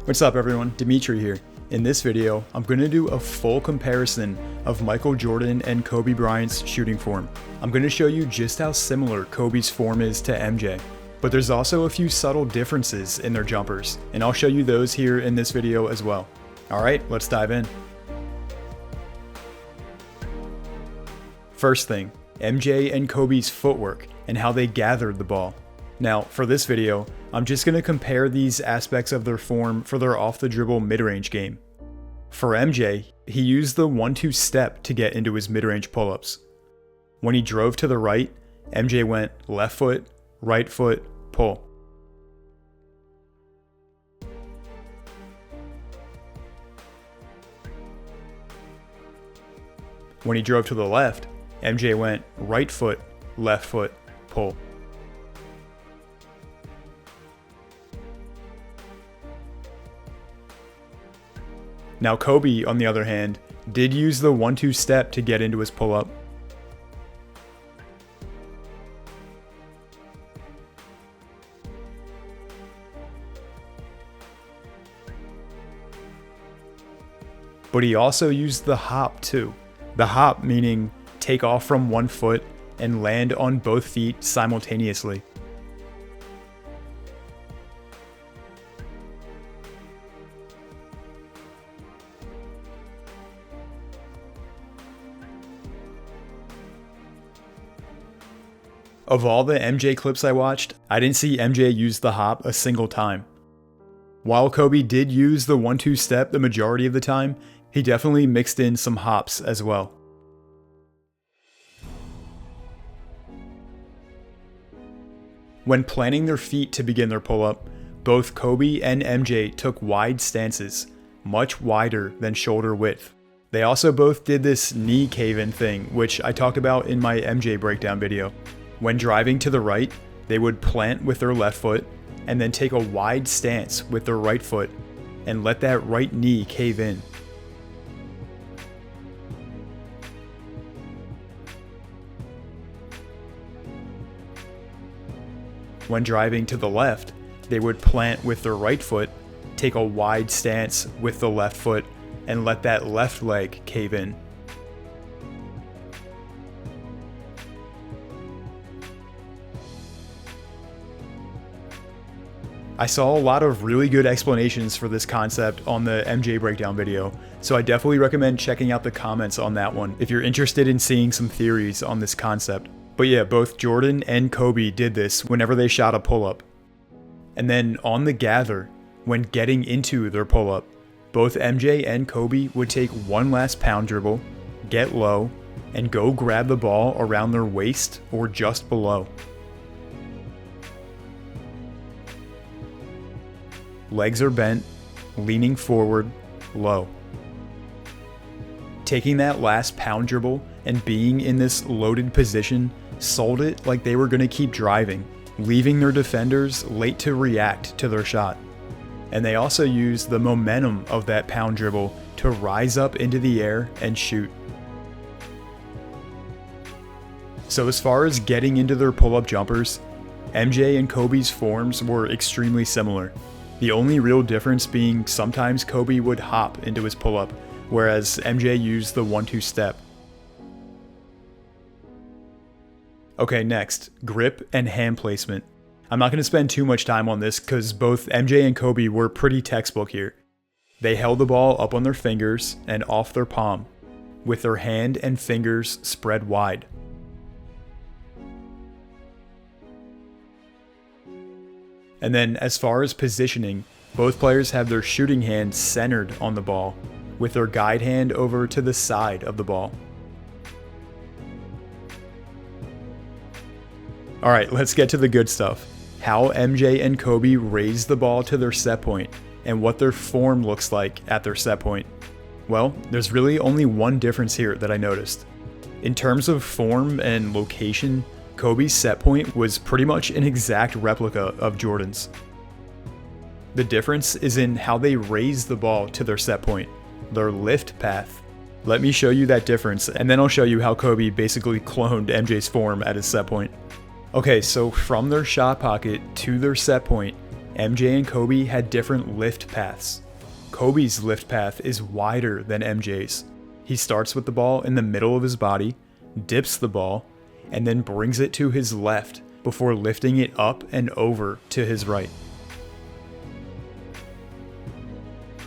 What's up everyone, Dimitri here. In this video, I'm going to do a full comparison of Michael Jordan and Kobe Bryant's shooting form. I'm going to show you just how similar Kobe's form is to MJ, but there's also a few subtle differences in their jumpers, and I'll show you those here in this video as well. Alright, let's dive in. First thing, MJ and Kobe's footwork and how they gathered the ball. Now, for this video, I'm just going to compare these aspects of their form for their off-the-dribble mid-range game. For MJ, he used the 1-2 step to get into his mid-range pull-ups. When he drove to the right, MJ went left foot, pull. When he drove to the left, MJ went right foot, pull. Now Kobe, on the other hand, did use the 1-2 step to get into his pull-up. But he also used the hop too. The hop meaning take off from one foot and land on both feet simultaneously. Of all the MJ clips I watched, I didn't see MJ use the hop a single time. While Kobe did use the 1-2 step the majority of the time, he definitely mixed in some hops as well. When planting their feet to begin their pull-up, both Kobe and MJ took wide stances, much wider than shoulder width. They also both did this knee cave-in thing, which I talked about in my MJ breakdown video. When driving to the right, they would plant with their left foot and then take a wide stance with their right foot and let that right knee cave in. When driving to the left, they would plant with their right foot, take a wide stance with the left foot, and let that left leg cave in. I saw a lot of really good explanations for this concept on the MJ breakdown video, so I definitely recommend checking out the comments on that one if you're interested in seeing some theories on this concept. But yeah, both Jordan and Kobe did this whenever they shot a pull-up. And then on the gather, when getting into their pull-up, both MJ and Kobe would take one last pound dribble, get low, and go grab the ball around their waist or just below. Legs are bent, leaning forward, low. Taking that last pound dribble and being in this loaded position sold it like they were going to keep driving, leaving their defenders late to react to their shot. And they also used the momentum of that pound dribble to rise up into the air and shoot. So as far as getting into their pull-up jumpers, MJ and Kobe's forms were extremely similar. The only real difference being sometimes Kobe would hop into his pull-up, whereas MJ used the 1-2 step. Okay, next, grip and hand placement. I'm not going to spend too much time on this because both MJ and Kobe were pretty textbook here. They held the ball up on their fingers and off their palm, with their hand and fingers spread wide. And then as far as positioning, both players have their shooting hand centered on the ball, with their guide hand over to the side of the ball. Alright, let's get to the good stuff. How MJ and Kobe raised the ball to their set point, and what their form looks like at their set point. Well, there's really only one difference here that I noticed. In terms of form and location, Kobe's set point was pretty much an exact replica of Jordan's. The difference is in how they raised the ball to their set point, their lift path. Let me show you that difference, and then I'll show you how Kobe basically cloned MJ's form at his set point. Okay, so from their shot pocket to their set point, MJ and Kobe had different lift paths. Kobe's lift path is wider than MJ's. He starts with the ball in the middle of his body, dips the ball, and then brings it to his left before lifting it up and over to his right.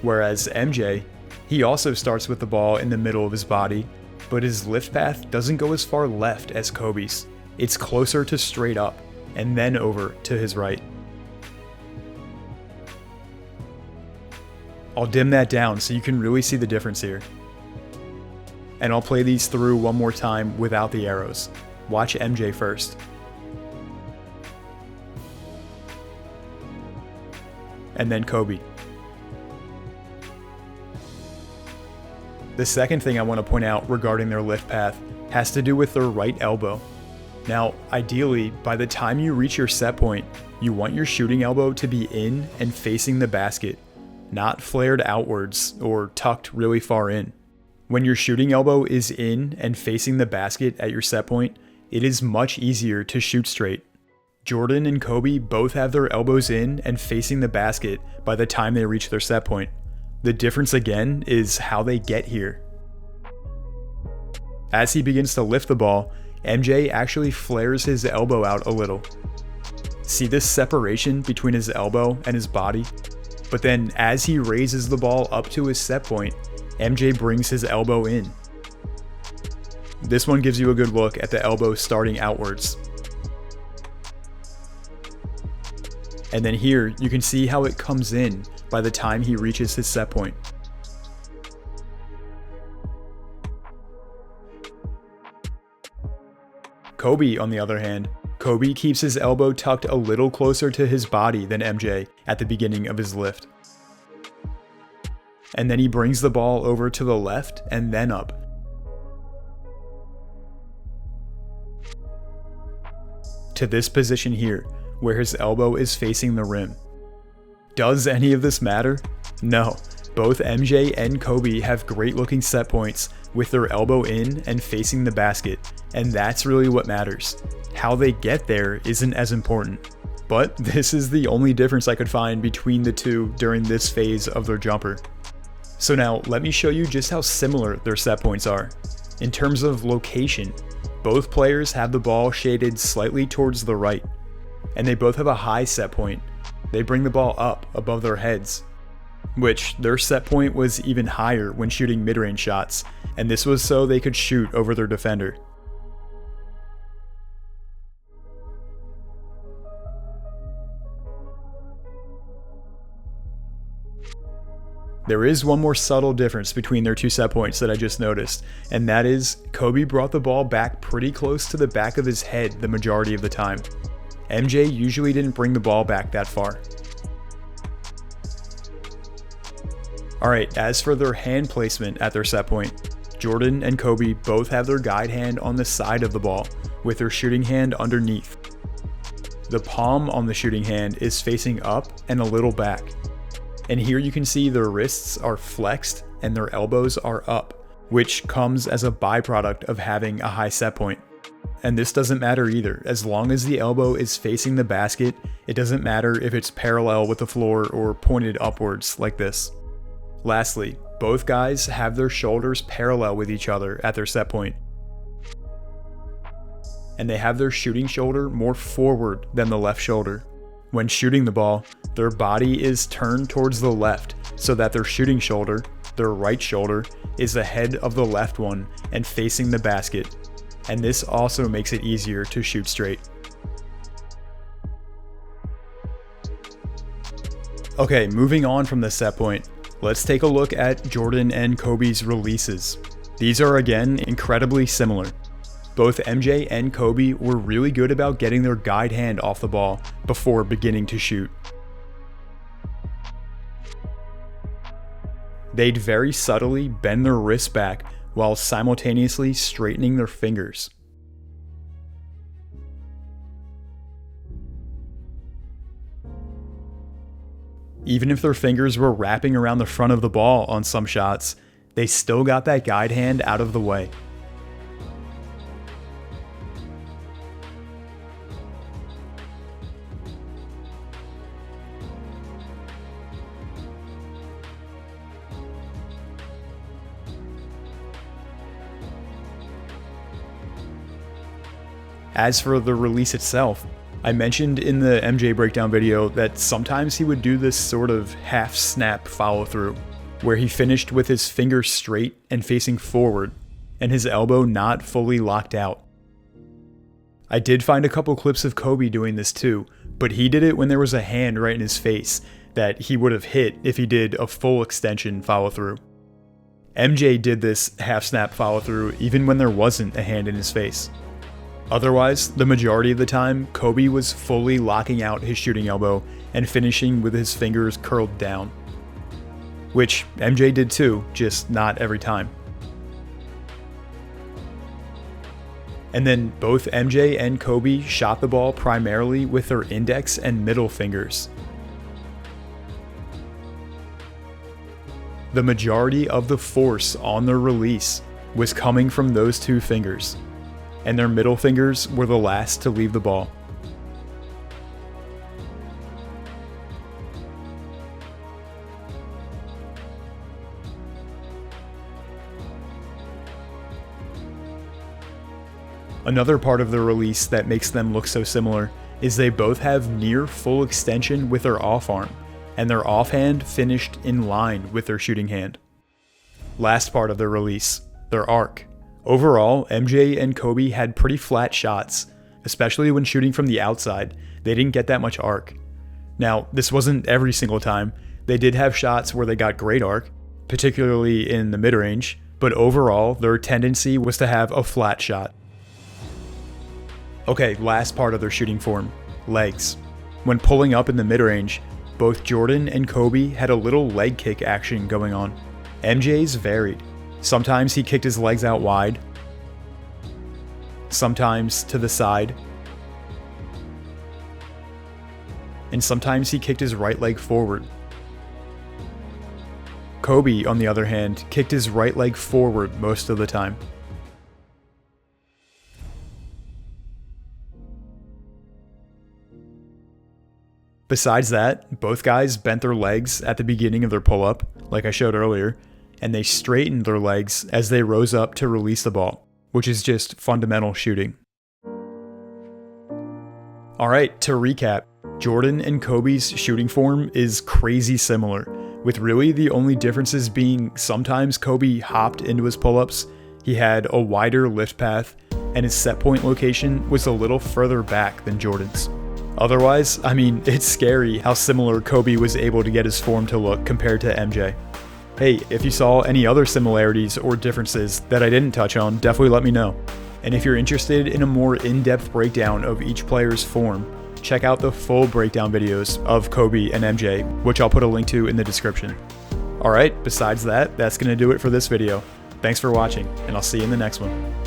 Whereas MJ, he also starts with the ball in the middle of his body, but his lift path doesn't go as far left as Kobe's. It's closer to straight up and then over to his right. I'll dim that down so you can really see the difference here. And I'll play these through one more time without the arrows. Watch MJ first. And then Kobe. The second thing I want to point out regarding their lift path has to do with their right elbow. Now, ideally, by the time you reach your set point, you want your shooting elbow to be in and facing the basket, not flared outwards or tucked really far in. When your shooting elbow is in and facing the basket at your set point, it is much easier to shoot straight. Jordan and Kobe both have their elbows in and facing the basket by the time they reach their set point. The difference again is how they get here. As he begins to lift the ball, MJ actually flares his elbow out a little. See this separation between his elbow and his body? But then as he raises the ball up to his set point, MJ brings his elbow in. This one gives you a good look at the elbow starting outwards. And then here you can see how it comes in by the time he reaches his set point. Kobe, on the other hand, Kobe keeps his elbow tucked a little closer to his body than MJ at the beginning of his lift. And then he brings the ball over to the left and then up. To this position here, where his elbow is facing the rim. Does any of this matter? No. Both MJ and Kobe have great looking set points with their elbow in and facing the basket, and that's really what matters. How they get there isn't as important. But this is the only difference I could find between the two during this phase of their jumper. So now let me show you just how similar their set points are. In terms of location, both players have the ball shaded slightly towards the right, and they both have a high set point. They bring the ball up above their heads, which their set point was even higher when shooting mid-range shots, and this was so they could shoot over their defender. There is one more subtle difference between their two set points that I just noticed, and that is Kobe brought the ball back pretty close to the back of his head the majority of the time. MJ usually didn't bring the ball back that far. Alright, as for their hand placement at their set point, Jordan and Kobe both have their guide hand on the side of the ball, with their shooting hand underneath. The palm on the shooting hand is facing up and a little back. And here you can see their wrists are flexed and their elbows are up, which comes as a byproduct of having a high set point. And this doesn't matter either. As long as the elbow is facing the basket, it doesn't matter if it's parallel with the floor or pointed upwards like this. Lastly, both guys have their shoulders parallel with each other at their set point. And they have their shooting shoulder more forward than the left shoulder. When shooting the ball, their body is turned towards the left so that their shooting shoulder, their right shoulder, is ahead of the left one and facing the basket. And this also makes it easier to shoot straight. Okay, moving on from the set point, let's take a look at Jordan and Kobe's releases. These are again incredibly similar. Both MJ and Kobe were really good about getting their guide hand off the ball before beginning to shoot. They'd very subtly bend their wrists back while simultaneously straightening their fingers. Even if their fingers were wrapping around the front of the ball on some shots, they still got that guide hand out of the way. As for the release itself, I mentioned in the MJ breakdown video that sometimes he would do this sort of half snap follow through, where he finished with his fingers straight and facing forward, and his elbow not fully locked out. I did find a couple clips of Kobe doing this too, but he did it when there was a hand right in his face that he would have hit if he did a full extension follow through. MJ did this half snap follow through even when there wasn't a hand in his face. Otherwise, the majority of the time, Kobe was fully locking out his shooting elbow and finishing with his fingers curled down. Which MJ did too, just not every time. And then both MJ and Kobe shot the ball primarily with their index and middle fingers. The majority of the force on their release was coming from those two fingers, and their middle fingers were the last to leave the ball. Another part of the release that makes them look so similar is they both have near full extension with their off arm, and their offhand finished in line with their shooting hand. Last part of their release, their arc. Overall, MJ and Kobe had pretty flat shots, especially when shooting from the outside. They didn't get that much arc. Now, this wasn't every single time. They did have shots where they got great arc, particularly in the mid-range, but overall, their tendency was to have a flat shot. Okay, last part of their shooting form, legs. When pulling up in the mid-range, both Jordan and Kobe had a little leg kick action going on. MJ's varied. Sometimes he kicked his legs out wide, sometimes to the side, and sometimes he kicked his right leg forward. Kobe, on the other hand, kicked his right leg forward most of the time. Besides that, both guys bent their legs at the beginning of their pull-up, like I showed earlier, and they straightened their legs as they rose up to release the ball, which is just fundamental shooting. Alright, to recap, Jordan and Kobe's shooting form is crazy similar, with really the only differences being sometimes Kobe hopped into his pull-ups, he had a wider lift path, and his set point location was a little further back than Jordan's. Otherwise, I mean, it's scary how similar Kobe was able to get his form to look compared to MJ. Hey, if you saw any other similarities or differences that I didn't touch on, definitely let me know. And if you're interested in a more in-depth breakdown of each player's form, check out the full breakdown videos of Kobe and MJ, which I'll put a link to in the description. Alright, besides that, that's going to do it for this video. Thanks for watching, and I'll see you in the next one.